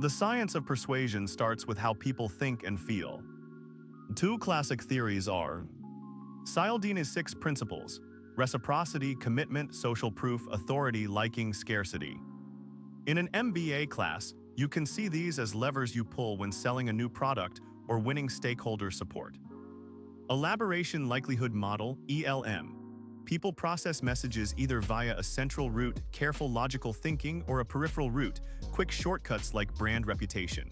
The science of persuasion starts with how people think and feel. Two classic theories are Cialdini's 6 principles: reciprocity, commitment, social proof, authority, liking, scarcity. In an MBA class, you can see these as levers you pull when selling a new product or winning stakeholder support. Elaboration likelihood model, ELM. People process messages either via a central route, careful logical thinking, or a peripheral route, quick shortcuts like brand reputation.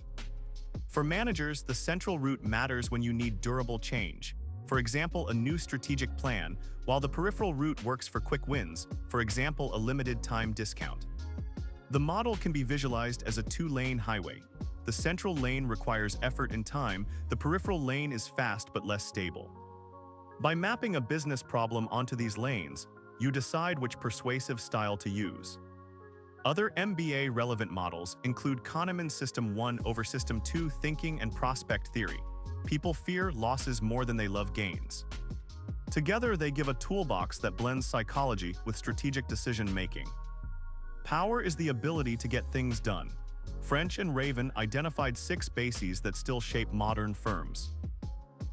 For managers, the central route matters when you need durable change. For example, a new strategic plan, while the peripheral route works for quick wins, for example, a limited time discount. The model can be visualized as a 2-lane highway. The central lane requires effort and time, the peripheral lane is fast but less stable. By mapping a business problem onto these lanes, you decide which persuasive style to use. Other MBA relevant models include Kahneman's System 1 over System 2 thinking and prospect theory. People fear losses more than they love gains. Together, they give a toolbox that blends psychology with strategic decision-making. Power is the ability to get things done. French and Raven identified 6 bases that still shape modern firms.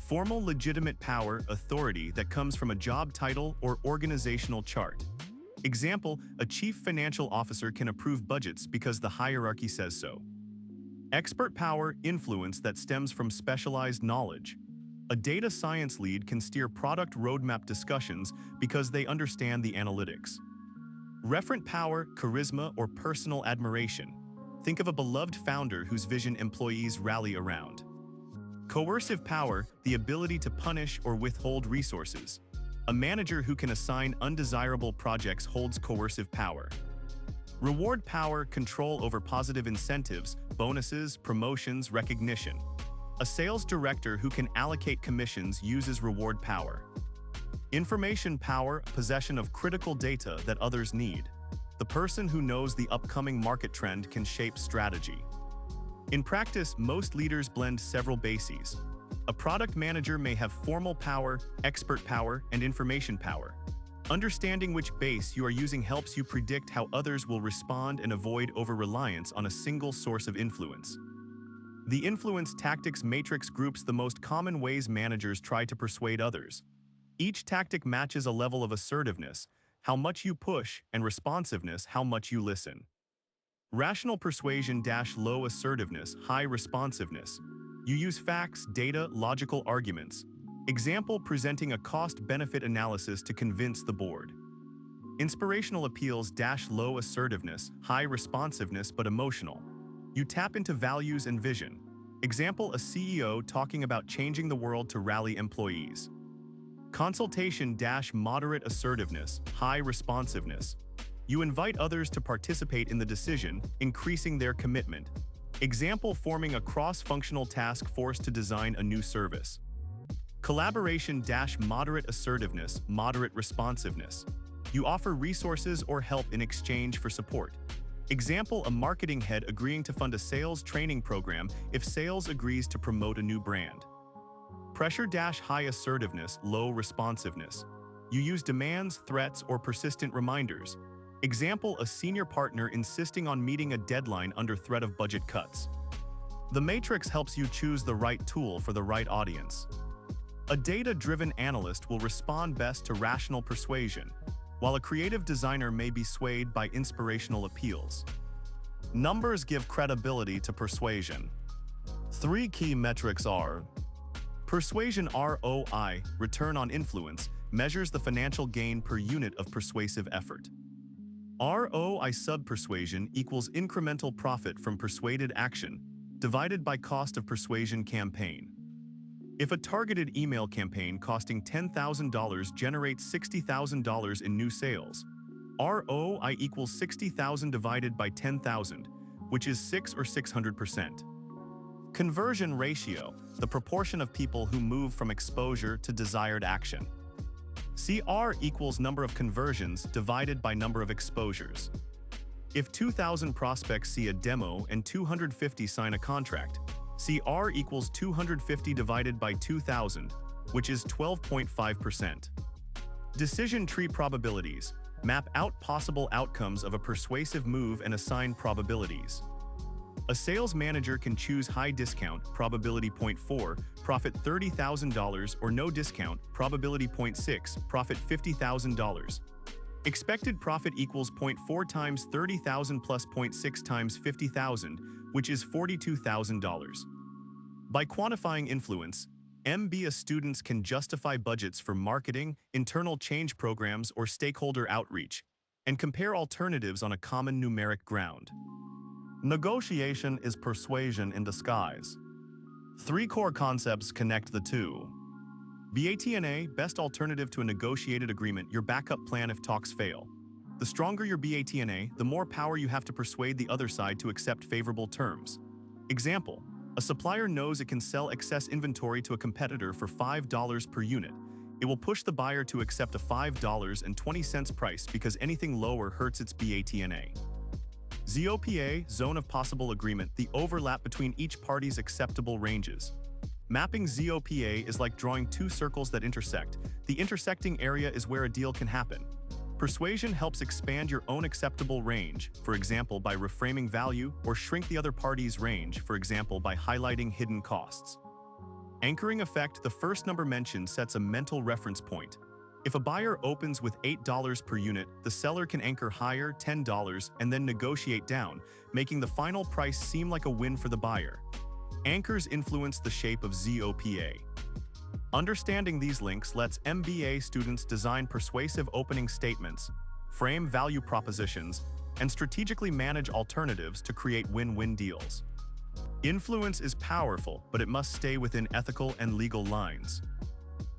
Formal legitimate power, authority that comes from a job title or organizational chart. Example, a chief financial officer can approve budgets because the hierarchy says so. Expert power, influence that stems from specialized knowledge. A data science lead can steer product roadmap discussions because they understand the analytics. Referent power, charisma, or personal admiration. Think of a beloved founder whose vision employees rally around. Coercive power, the ability to punish or withhold resources. A manager who can assign undesirable projects holds coercive power. Reward power, control over positive incentives, bonuses, promotions, recognition. A sales director who can allocate commissions uses reward power. Information power, possession of critical data that others need. The person who knows the upcoming market trend can shape strategy. In practice, most leaders blend several bases. A product manager may have formal power, expert power, and information power. Understanding which base you are using helps you predict how others will respond and avoid over-reliance on a single source of influence. The influence tactics matrix groups the most common ways managers try to persuade others. Each tactic matches a level of assertiveness, how much you push, and responsiveness, how much you listen. Rational persuasion - low assertiveness, high responsiveness. You use facts, data, logical arguments. Example, presenting a cost-benefit analysis to convince the board. Inspirational appeals - low assertiveness, high responsiveness but emotional. You tap into values and vision. Example, a CEO talking about changing the world to rally employees. Consultation - moderate assertiveness, high responsiveness. You invite others to participate in the decision, increasing their commitment. Example, forming a cross-functional task force to design a new service. Collaboration - moderate assertiveness, moderate responsiveness. You offer resources or help in exchange for support. Example, a marketing head agreeing to fund a sales training program if sales agrees to promote a new brand. Pressure - high assertiveness, low responsiveness. You use demands, threats, or persistent reminders. Example, a senior partner insisting on meeting a deadline under threat of budget cuts. The matrix helps you choose the right tool for the right audience. A data-driven analyst will respond best to rational persuasion, while a creative designer may be swayed by inspirational appeals. Numbers give credibility to persuasion. 3 key metrics are: persuasion ROI, return on influence, measures the financial gain per unit of persuasive effort. ROI sub-persuasion equals incremental profit from persuaded action, divided by cost of persuasion campaign. If a targeted email campaign costing $10,000 generates $60,000 in new sales, ROI equals 60,000 divided by 10,000, which is 6 or 600%. Conversion ratio, the proportion of people who move from exposure to desired action. CR equals number of conversions divided by number of exposures. If 2,000 prospects see a demo and 250 sign a contract, CR equals 250 divided by 2,000, which is 12.5%. Decision tree probabilities. Map out possible outcomes of a persuasive move and assign probabilities. A sales manager can choose high discount, probability 0.4, profit $30,000, or no discount, probability 0.6, profit $50,000. Expected profit equals 0.4 times 30,000 plus 0.6 times 50,000, which is $42,000. By quantifying influence, MBA students can justify budgets for marketing, internal change programs, or stakeholder outreach, and compare alternatives on a common numeric ground. Negotiation is persuasion in disguise. Three core concepts connect the two. BATNA, best alternative to a negotiated agreement, your backup plan if talks fail. The stronger your BATNA, the more power you have to persuade the other side to accept favorable terms. Example, a supplier knows it can sell excess inventory to a competitor for $5 per unit. It will push the buyer to accept a $5.20 price because anything lower hurts its BATNA. ZOPA, zone of possible agreement, the overlap between each party's acceptable ranges. Mapping ZOPA is like drawing two circles that intersect. The intersecting area is where a deal can happen. Persuasion helps expand your own acceptable range, for example by reframing value, or shrink the other party's range, for example by highlighting hidden costs. Anchoring effect, the first number mentioned sets a mental reference point. If a buyer opens with $8 per unit, the seller can anchor higher, $10, and then negotiate down, making the final price seem like a win for the buyer. Anchors influence the shape of ZOPA. Understanding these links lets MBA students design persuasive opening statements, frame value propositions, and strategically manage alternatives to create win-win deals. Influence is powerful, but it must stay within ethical and legal lines.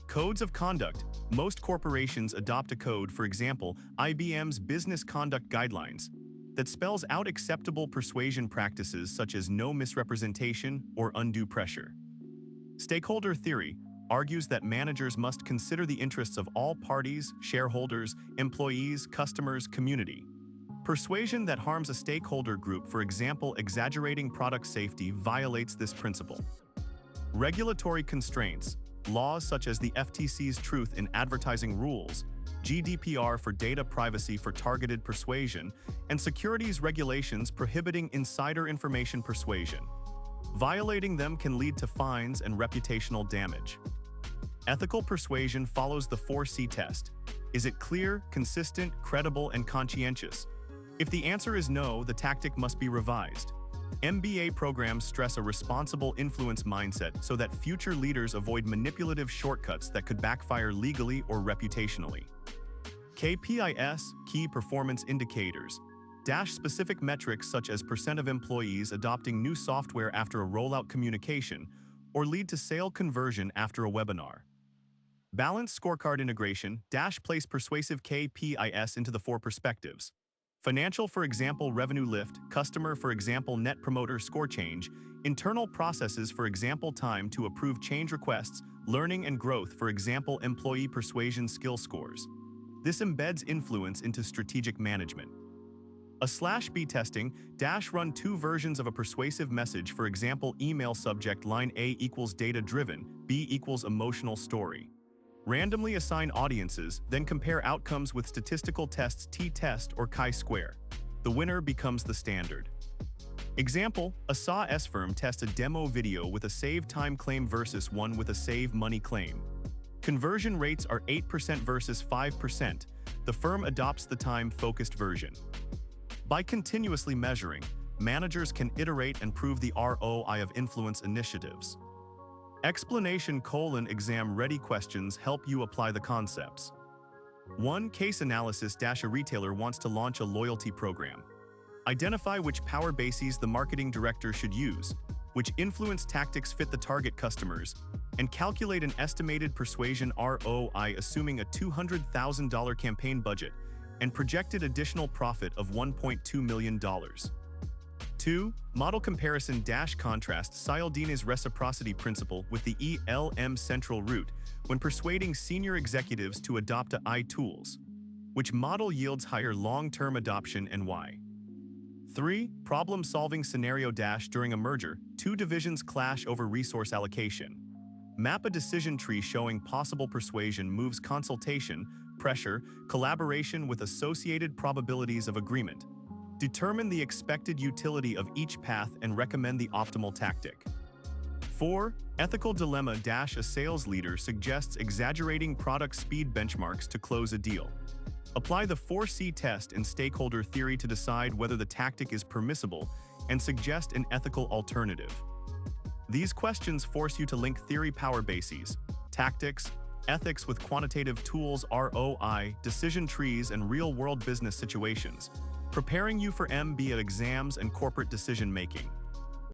Codes of conduct. Most corporations adopt a code, for example, IBM's Business Conduct Guidelines, that spells out acceptable persuasion practices such as no misrepresentation or undue pressure. Stakeholder theory argues that managers must consider the interests of all parties, shareholders, employees, customers, community. Persuasion that harms a stakeholder group, for example, exaggerating product safety, violates this principle. Regulatory constraints. Laws such as the FTC's Truth in Advertising rules, GDPR for data privacy for targeted persuasion, and securities regulations prohibiting insider information persuasion. Violating them can lead to fines and reputational damage. Ethical persuasion follows the 4C test. Is it clear, consistent, credible, and conscientious? If the answer is no, the tactic must be revised. MBA programs stress a responsible influence mindset so that future leaders avoid manipulative shortcuts that could backfire legally or reputationally. KPIs, key performance indicators, specific metrics such as % of employees adopting new software after a rollout communication or lead to sale conversion after a webinar. Balanced scorecard integration, place persuasive KPIs into the four perspectives. Financial, for example, revenue lift, customer, for example, net promoter score change, internal processes, for example, time to approve change requests, learning and growth, for example, employee persuasion skill scores. This embeds influence into strategic management. A/B testing, run two versions of a persuasive message, for example, email subject line A equals data-driven, B equals emotional story. Randomly assign audiences, then compare outcomes with statistical tests t-test or chi-square. The winner becomes the standard. Example, a SaaS firm tests a demo video with a save time claim versus one with a save money claim. Conversion rates are 8% versus 5%. The firm adopts the time-focused version. By continuously measuring, managers can iterate and prove the ROI of influence initiatives. Explanation:(exam-ready questions help you apply the concepts. 1. Case analysis. A retailer wants to launch a loyalty program. Identify which power bases the marketing director should use, which influence tactics fit the target customers, and calculate an estimated persuasion ROI assuming a $200,000 campaign budget and projected additional profit of $1.2 million. 2. Model comparison - contrast Cialdini's reciprocity principle with the ELM central route when persuading senior executives to adopt AI tools. Which model yields higher long-term adoption and why? 3. Problem-solving scenario - during a merger, two divisions clash over resource allocation. Map a decision tree showing possible persuasion moves consultation, pressure, collaboration with associated probabilities of agreement. Determine the expected utility of each path and recommend the optimal tactic. 4. Ethical dilemma - a sales leader suggests exaggerating product speed benchmarks to close a deal. Apply the 4C test and stakeholder theory to decide whether the tactic is permissible and suggest an ethical alternative. These questions force you to link theory power bases, tactics, ethics with quantitative tools ROI, decision trees, and real-world business situations, preparing you for MBA exams and corporate decision-making.